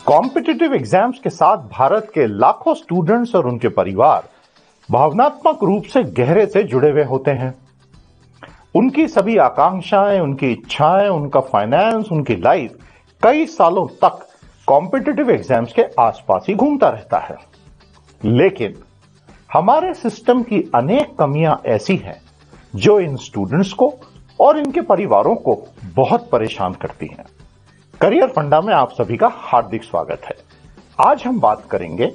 Competitive exams के साथ भारत के लाखों स्टूडेंट्स और उनके परिवार भावनात्मक रूप से गहरे से जुड़े हुए होते हैं। उनकी सभी आकांक्षाएं, उनकी इच्छाएं, उनका फाइनेंस, उनकी लाइफ कई सालों तक कॉम्पिटिटिव एग्जाम्स के आसपास ही घूमता रहता है। लेकिन हमारे सिस्टम की अनेक कमियां ऐसी हैं जो इन स्टूडेंट्स को और इनके परिवारों को बहुत परेशान करती हैं। करियर फंडा में आप सभी का हार्दिक स्वागत है। आज हम बात करेंगे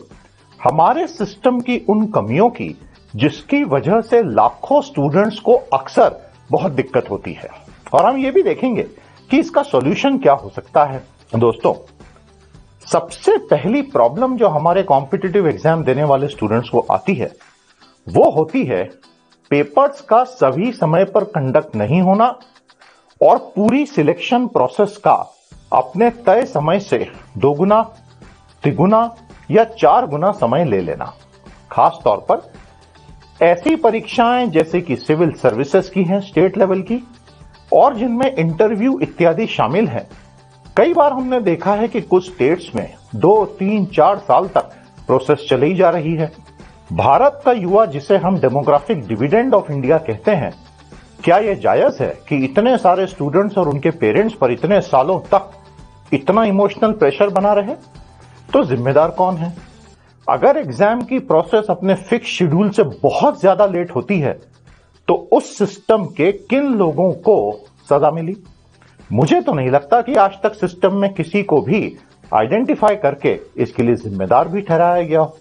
हमारे सिस्टम की उन कमियों की जिसकी वजह से लाखों स्टूडेंट्स को अक्सर बहुत दिक्कत होती है, और हम ये भी देखेंगे कि इसका सॉल्यूशन क्या हो सकता है। दोस्तों, सबसे पहली प्रॉब्लम जो हमारे कॉम्पिटिटिव एग्जाम देने वाले स्टूडेंट्स को आती है वो होती है पेपर्स का सही समय पर कंडक्ट नहीं होना और पूरी सिलेक्शन प्रोसेस का अपने तय समय से 2 गुना, 3 गुना या 4 गुना समय ले लेना। खास तौर पर ऐसी परीक्षाएं जैसे कि सिविल सर्विसेज की हैं, स्टेट लेवल की, और जिनमें इंटरव्यू इत्यादि शामिल हैं। कई बार हमने देखा है कि कुछ स्टेट्स में 2, 3, 4 साल तक प्रोसेस चली जा रही है। भारत का युवा, जिसे हम डेमोग्राफिक डिविडेंड ऑफ इंडिया कहते हैं, क्या यह जायज है कि इतने सारे स्टूडेंट्स और उनके पेरेंट्स पर इतने सालों तक इतना इमोशनल प्रेशर बना रहे? तो जिम्मेदार कौन है? अगर एग्जाम की प्रोसेस अपने फिक्स शेड्यूल से बहुत ज्यादा लेट होती है तो उस सिस्टम के किन लोगों को सजा मिली? मुझे तो नहीं लगता कि आज तक सिस्टम में किसी को भी आइडेंटिफाई करके इसके लिए जिम्मेदार भी ठहराया गया हो।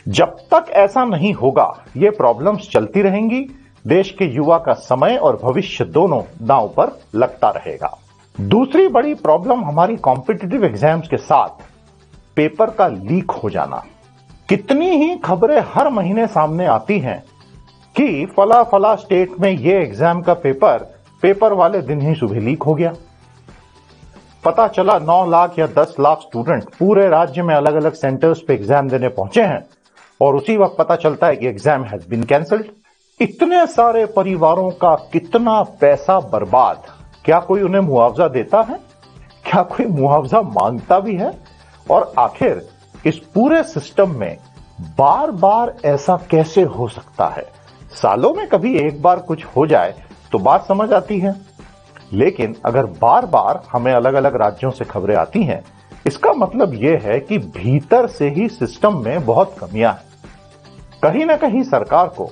जब तक ऐसा नहीं होगा, ये प्रॉब्लम्स चलती रहेंगी। देश के युवा का समय और भविष्य दोनों दांव पर लगता रहेगा। दूसरी बड़ी प्रॉब्लम हमारी कॉम्पिटिटिव एग्जाम्स के साथ पेपर का लीक हो जाना। कितनी ही खबरें हर महीने सामने आती हैं कि फला फला स्टेट में ये एग्जाम का पेपर वाले दिन ही सुबह लीक हो गया। पता चला 9 लाख या 10 लाख स्टूडेंट पूरे राज्य में अलग अलग सेंटर्स पे एग्जाम देने पहुंचे हैं और उसी वक्त पता चलता है कि एग्जाम हैज बीन कैंसल्ड। इतने सारे परिवारों का कितना पैसा बर्बाद। क्या कोई उन्हें मुआवजा देता है? क्या कोई मुआवजा मांगता भी है? और आखिर इस पूरे सिस्टम में बार बार ऐसा कैसे हो सकता है? सालों में कभी एक बार कुछ हो जाए तो बात समझ आती है, लेकिन अगर बार बार हमें अलग अलग राज्यों से खबरें आती हैं, इसका मतलब यह है कि भीतर से ही सिस्टम में बहुत कमियां हैं। कहीं ना कहीं सरकार को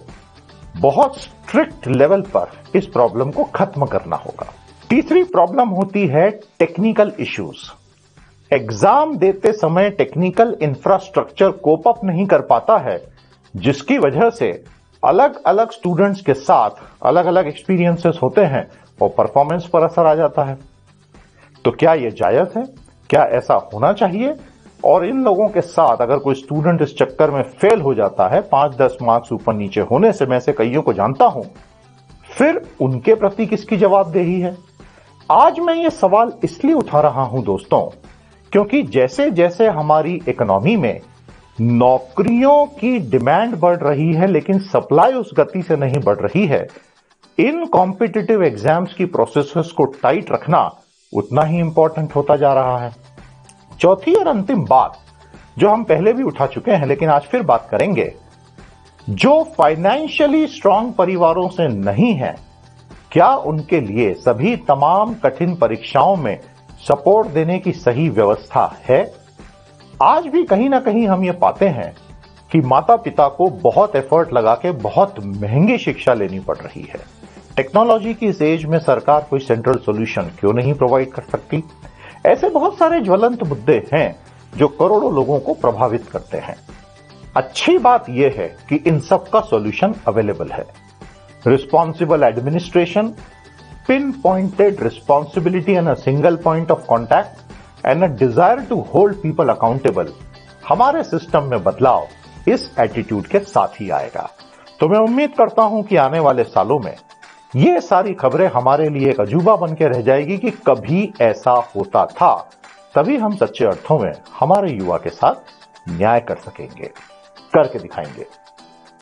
बहुत स्ट्रिक्ट लेवल पर इस प्रॉब्लम को खत्म करना होगा। तीसरी प्रॉब्लम होती है टेक्निकल इश्यूज। एग्जाम देते समय टेक्निकल इंफ्रास्ट्रक्चर कोप अप नहीं कर पाता है, जिसकी वजह से अलग अलग स्टूडेंट्स के साथ अलग अलग एक्सपीरियंसेस होते हैं और परफॉर्मेंस पर असर आ जाता है। तो क्या यह जायज है? क्या ऐसा होना चाहिए? और इन लोगों के साथ अगर कोई स्टूडेंट इस चक्कर में फेल हो जाता है, 5-10 मार्क्स ऊपर नीचे होने से, मैं से कईयों को जानता हूं, फिर उनके प्रति किसकी जवाबदेही है? आज मैं ये सवाल इसलिए उठा रहा हूं दोस्तों, क्योंकि जैसे जैसे हमारी इकोनॉमी में नौकरियों की डिमांड बढ़ रही है लेकिन सप्लाई उस गति से नहीं बढ़ रही है, इन कॉम्पिटिटिव एग्जाम्स की प्रोसेसेस को टाइट रखना उतना ही इंपॉर्टेंट होता जा रहा है। चौथी और अंतिम बात, जो हम पहले भी उठा चुके हैं लेकिन आज फिर बात करेंगे, जो फाइनेंशियली स्ट्रांग परिवारों से नहीं है, क्या उनके लिए सभी तमाम कठिन परीक्षाओं में सपोर्ट देने की सही व्यवस्था है? आज भी कहीं ना कहीं हम ये पाते हैं कि माता पिता को बहुत एफर्ट लगा के बहुत महंगी शिक्षा लेनी पड़ रही है। टेक्नोलॉजी की इस एज में सरकार कोई सेंट्रल सॉल्यूशन क्यों नहीं प्रोवाइड कर सकती? ऐसे बहुत सारे ज्वलंत मुद्दे हैं जो करोड़ों लोगों को प्रभावित करते हैं। अच्छी बात यह है कि इन सब का सॉल्यूशन अवेलेबल है। Responsible administration, pin pointed responsibility and a single point of contact and a desire to hold people accountable, हमारे सिस्टम में बदलाव इस एटीट्यूड के साथ ही आएगा। तो मैं उम्मीद करता हूं कि आने वाले सालों में ये सारी खबरें हमारे लिए एक अजूबा बन के रह जाएगी कि कभी ऐसा होता था। तभी हम सच्चे अर्थों में हमारे युवा के साथ न्याय कर सकेंगे, करके दिखाएंगे।